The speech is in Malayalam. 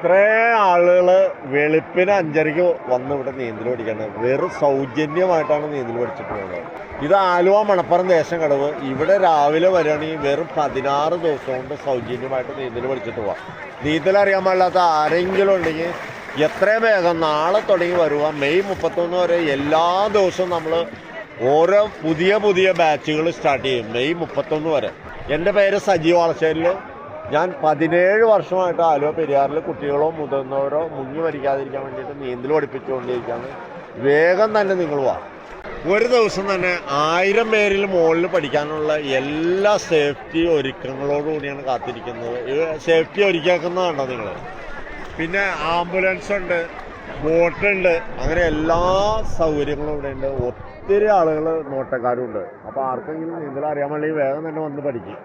ഇത്രയും ആളുകൾ വെളുപ്പിന് 5:30 വന്ന് ഇവിടെ നീന്തൽ പഠിക്കാണ്. വെറും സൗജന്യമായിട്ടാണ് നീന്തൽ പഠിച്ചിട്ട് പോകുന്നത്. ഇത് ആലുവ മണപ്പുറം ദേശം കടവ്. ഇവിടെ രാവിലെ വരികയാണെങ്കിൽ വെറും 16 ദിവസം കൊണ്ട് സൗജന്യമായിട്ട് നീന്തൽ പഠിച്ചിട്ട് പോവാം. നീന്തൽ അറിയാൻ പാടില്ലാത്ത ആരെങ്കിലും ഉണ്ടെങ്കിൽ എത്രയും വേഗം നാളെ തുടങ്ങി വരുക. മെയ് 31 വരെ എല്ലാ ദിവസവും നമ്മൾ ഓരോ പുതിയ പുതിയ ബാച്ചുകൾ സ്റ്റാർട്ട് ചെയ്യും. മെയ് 31 വരെ. എൻ്റെ പേര് സജീവ് വളശ്ശേരിൽ. ഞാൻ 17 വർഷമായിട്ട് ആലുവ പെരിയാറിൽ കുട്ടികളോ മുതിർന്നവരോ മുങ്ങി മരിക്കാതിരിക്കാൻ വേണ്ടിയിട്ട് നീന്തൽ പഠിപ്പിച്ചുകൊണ്ടിരിക്കുകയാണ്. വേഗം തന്നെ നിങ്ങൾ വാ. ഒരു ദിവസം തന്നെ 1000 പേരിൽ മുകളിൽ പഠിക്കാനുള്ള എല്ലാ സേഫ്റ്റി ഒരുക്കങ്ങളോടുകൂടിയാണ് കാത്തിരിക്കുന്നത്. സേഫ്റ്റി ഒരുക്കിയേക്കുന്നതാണോ നിങ്ങൾ? പിന്നെ ആംബുലൻസ് ഉണ്ട്, ബോട്ടുണ്ട്, അങ്ങനെ എല്ലാ സൗകര്യങ്ങളും ഇവിടെ ഉണ്ട്. ഒത്തിരി ആളുകൾ നോട്ടക്കാരും ഉണ്ട്. അപ്പോൾ ആർക്കെങ്കിലും നീന്തൽ അറിയാൻ വേണ്ടി വേഗം തന്നെ വന്ന് പഠിക്കും.